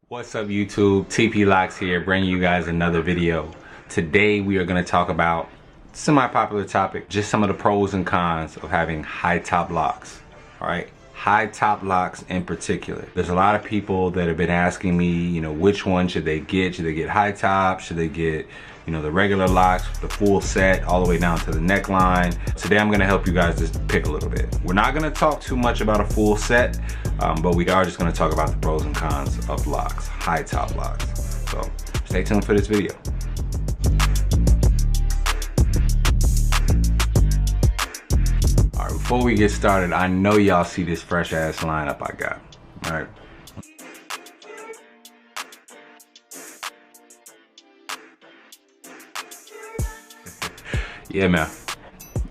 What's up YouTube, TP Locks here, bringing you guys another video. Today we are going to talk about semi-popular topic, just some of the pros and cons of having high top locks. Alright, high top locks in particular. There's a lot of people that have been asking me, which one should they get? Should they get high top? Should they get, the regular locks, the full set, all the way down to the neckline? Today I'm gonna help you guys just pick a little bit. We're not gonna talk too much about a full set, but we are just gonna talk about the pros and cons of locks, high top locks. So stay tuned for this video. All right, before we get started, I know y'all see this fresh ass lineup I got, all right? Yeah, man,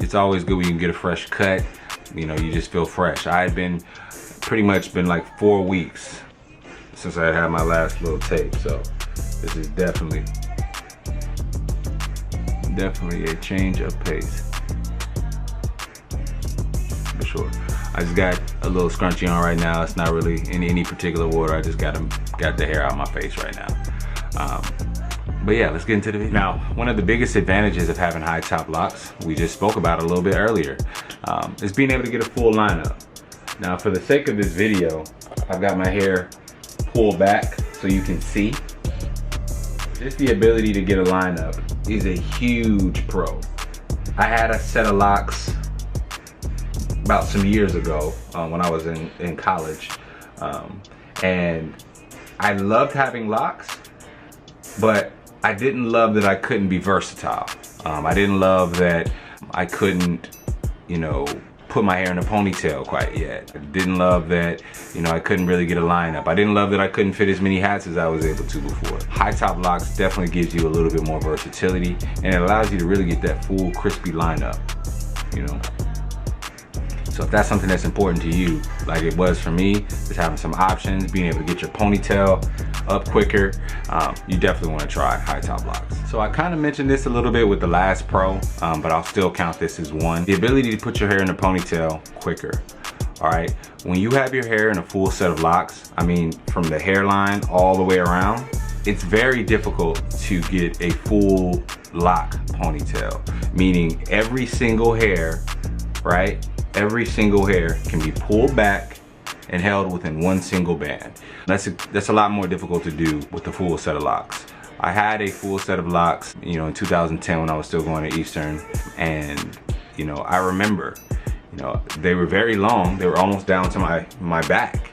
it's always good when you can get a fresh cut. You just feel fresh. I had been pretty much like 4 weeks since I had my last little tape, so this is definitely a change of pace for sure. I just got a little scrunchie on right now. It's not really in any particular order. I just got the hair out of my face right now. But yeah, let's get into the video. Now, one of the biggest advantages of having high top locks, we just spoke about it a little bit earlier, is being able to get a full lineup. Now, for the sake of this video, I've got my hair pulled back so you can see. Just the ability to get a lineup is a huge pro. I had a set of locks about some years ago when I was in college, and I loved having locks, but I didn't love that I couldn't be versatile. I didn't love that I couldn't, put my hair in a ponytail quite yet. I didn't love that, I couldn't really get a lineup. I didn't love that I couldn't fit as many hats as I was able to before. High top locks definitely gives you a little bit more versatility, and it allows you to really get that full crispy lineup, So if that's something that's important to you, like it was for me, just having some options, being able to get your ponytail up quicker, you definitely want to try high top locks. So I kind of mentioned this a little bit with the last pro, but I'll still count this as one. The ability to put your hair in a ponytail quicker. All right, when you have your hair in a full set of locks, from the hairline all the way around, it's very difficult to get a full lock ponytail, meaning every single hair, right? Every single hair can be pulled back and held within one single band. That's a lot more difficult to do with a full set of locks. I had a full set of locks, in 2010 when I was still going to Eastern, and I remember, they were very long. They were almost down to my back,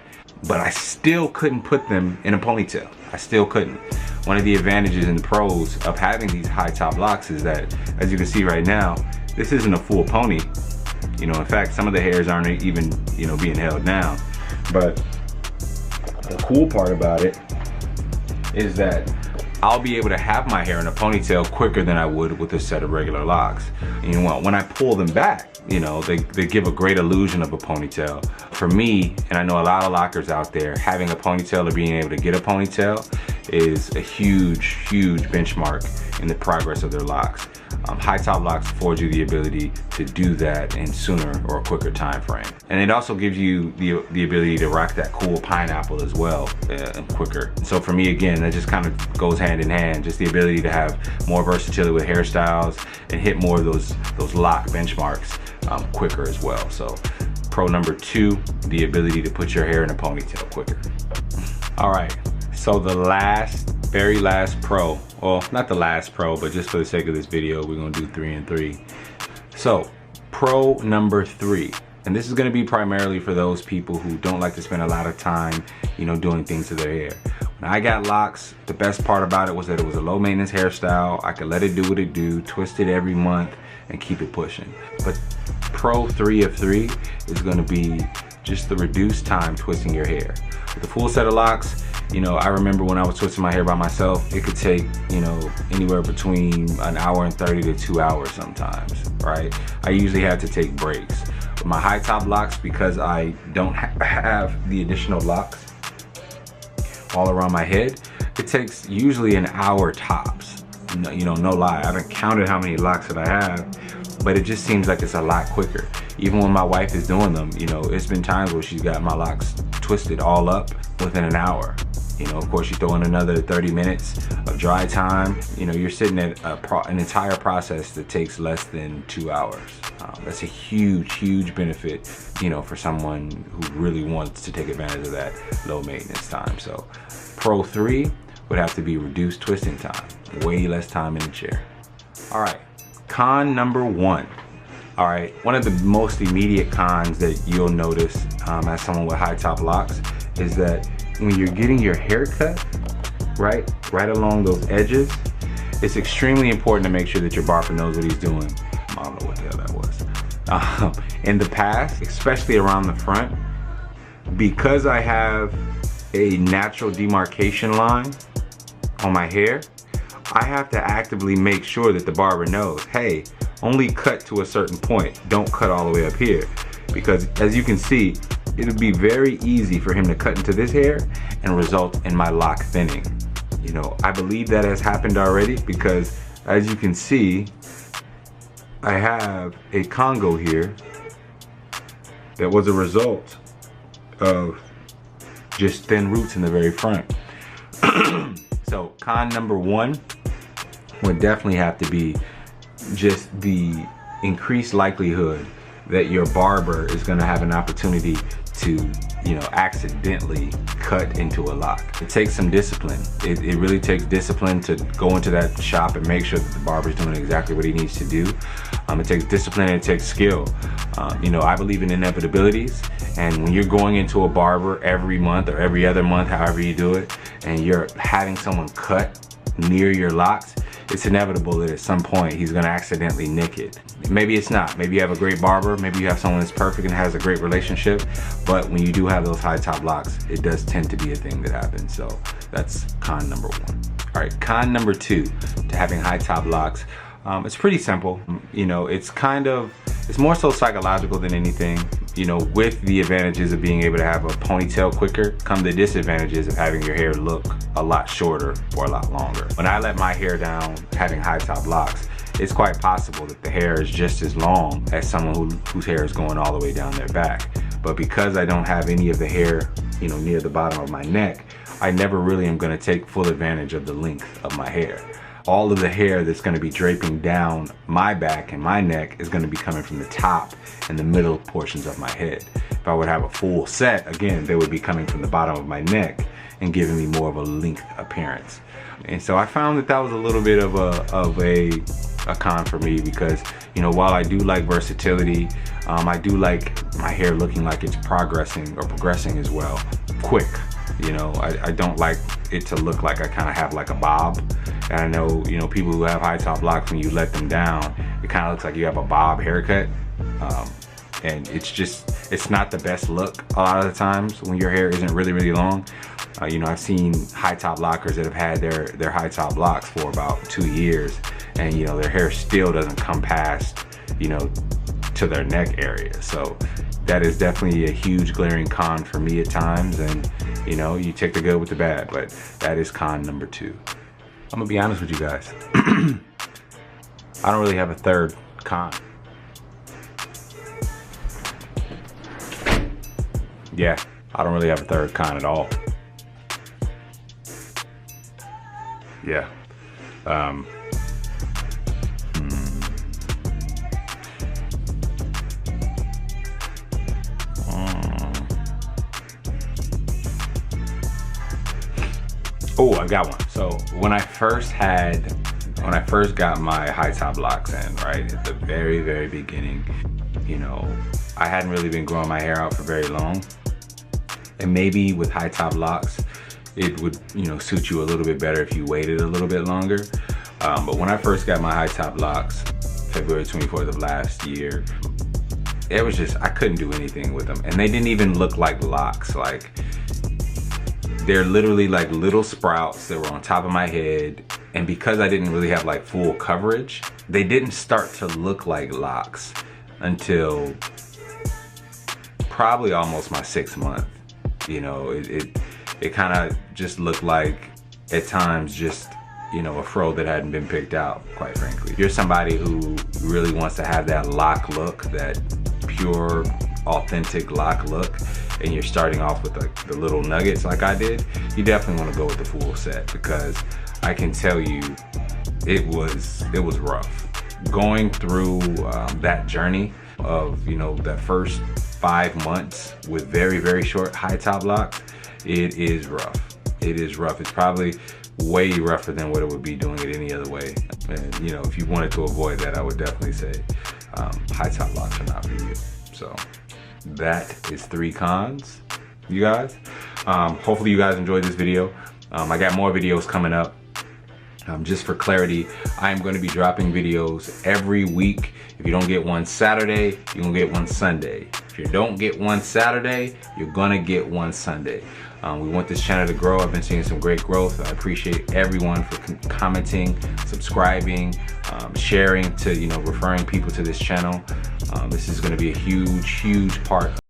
but I still couldn't put them in a ponytail. I still couldn't. One of the advantages and the pros of having these high top locks is that, as you can see right now, this isn't a full pony. In fact, some of the hairs aren't even, being held down. But the cool part about it is that I'll be able to have my hair in a ponytail quicker than I would with a set of regular locks. And when I pull them back, they give a great illusion of a ponytail. For me, and I know a lot of lockers out there, having a ponytail or being able to get a ponytail is a huge, huge benchmark in the progress of their locks. High top locks affords you the ability to do that in sooner or a quicker time frame. And it also gives you the ability to rock that cool pineapple as well, quicker. So for me, again, that just kind of goes hand in hand, just the ability to have more versatility with hairstyles and hit more of those lock benchmarks quicker as well. So pro number 2, the ability to put your hair in a ponytail quicker. All right, so the very last pro, well, not the last pro, but just for the sake of this video, we're gonna do 3 and 3. So pro number 3, and this is gonna be primarily for those people who don't like to spend a lot of time, doing things to their hair. When I got locks, the best part about it was that it was a low maintenance hairstyle. I could let it do what it do, twist it every month, and keep it pushing. But pro 3 of 3 is gonna be just the reduced time twisting your hair. With the full set of locks, I remember when I was twisting my hair by myself, it could take, anywhere between an hour and 30 to 2 hours sometimes, right? I usually had to take breaks. With my high top locks, because I don't have the additional locks all around my head, it takes usually an hour tops. No lie, I haven't counted how many locks that I have, but it just seems like it's a lot quicker. Even when my wife is doing them, it's been times where she's got my locks twisted all up within an hour. You know, of course, you throw in another 30 minutes of dry time, you know, you're sitting at an entire process that takes less than 2 hours. That's a huge benefit, you know, for someone who really wants to take advantage of that low maintenance time. So Pro 3 would have to be reduced twisting time, way less time in the chair. All right, con number 1. All right, one of the most immediate cons that you'll notice as someone with Hightop locks is that when you're getting your hair cut, right along those edges, it's extremely important to make sure that your barber knows what he's doing. I don't know what the hell that was. In the past, especially around the front, because I have a natural demarcation line on my hair, I have to actively make sure that the barber knows, hey, only cut to a certain point. Don't cut all the way up here. Because as you can see, it'll be very easy for him to cut into this hair and result in my lock thinning. You know, I believe that has happened already because as you can see, I have a Congo here that was a result of just thin roots in the very front. So con number 1 would definitely have to be just the increased likelihood that your barber is going to have an opportunity to, you know, accidentally cut into a lock. It takes some discipline. It really takes discipline to go into that shop and make sure that the barber's doing exactly what he needs to do. It takes discipline and it takes skill. You know, I believe in inevitabilities, and when you're going into a barber every month or every other month, however you do it, and you're having someone cut near your locks, it's inevitable that at some point he's gonna accidentally nick it. Maybe it's not. Maybe you have a great barber, maybe you have someone that's perfect and has a great relationship, but when you do have those Hightop locks, it does tend to be a thing that happens. So that's con number 1. All right, con number 2 to having Hightop locks. It's pretty simple. You know, it's more so psychological than anything. You know, with the advantages of being able to have a ponytail quicker, come the disadvantages of having your hair look a lot shorter for a lot longer. When I let my hair down having Hightop locks, it's quite possible that the hair is just as long as someone whose hair is going all the way down their back. But because I don't have any of the hair, you know, near the bottom of my neck, I never really am gonna take full advantage of the length of my hair. All of the hair that's going to be draping down my back and my neck is going to be coming from the top and the middle portions of my head. If I would have a full set, again, they would be coming from the bottom of my neck and giving me more of a length appearance. And so I found that that was a little bit of a con for me because, you know, while I do like versatility, I do like my hair looking like it's progressing as well, quick. You know, I don't like it to look like I kind of have like a bob. And I know, you know, people who have Hightop locks, when you let them down, it kind of looks like you have a bob haircut. And it's not the best look a lot of the times when your hair isn't really long. You know, I've seen Hightop lockers that have had their Hightop locks for about 2 years, and you know, their hair still doesn't come past, you know, to their neck area. So that is definitely a huge glaring con for me at times, and you know, you take the good with the bad, but that is con number 2. I'm gonna be honest with you guys. I don't really have a third con. Yeah, I don't really have a third con at all. Yeah. Oh, I got one. So when I first got my Hightop locks in, right, at the very beginning, you know, I hadn't really been growing my hair out for very long. And maybe with Hightop locks, it would, you know, suit you a little bit better if you waited a little bit longer. But when I first got my Hightop locks, February 24th of last year, it was just, I couldn't do anything with them. And they didn't even look like locks. Like, they're literally like little sprouts that were on top of my head. And because I didn't really have like full coverage, they didn't start to look like locks until probably almost my 6th month. You know, it kind of just looked like, at times, just, you know, a fro that hadn't been picked out, quite frankly. If you're somebody who really wants to have that lock look, that pure, authentic lock look, and you're starting off with the little nuggets like I did, you definitely want to go with the full set, because I can tell you it was rough going through that journey of, you know, that first 5 months with very short high top locks. It is rough. It is rough. It's probably way rougher than what it would be doing it any other way. And you know, if you wanted to avoid that, I would definitely say high top locks are not for you. So that is 3 cons, you guys. Hopefully you guys enjoyed this video. I got more videos coming up. Just for clarity, I am going to be dropping videos every week. If you don't get one Saturday, you're going to get one Sunday. If you don't get one Saturday, you're going to get one Sunday. We want this channel to grow. I've been seeing some great growth. I appreciate everyone for commenting, subscribing, sharing, to, you know, referring people to this channel. This is going to be a huge part of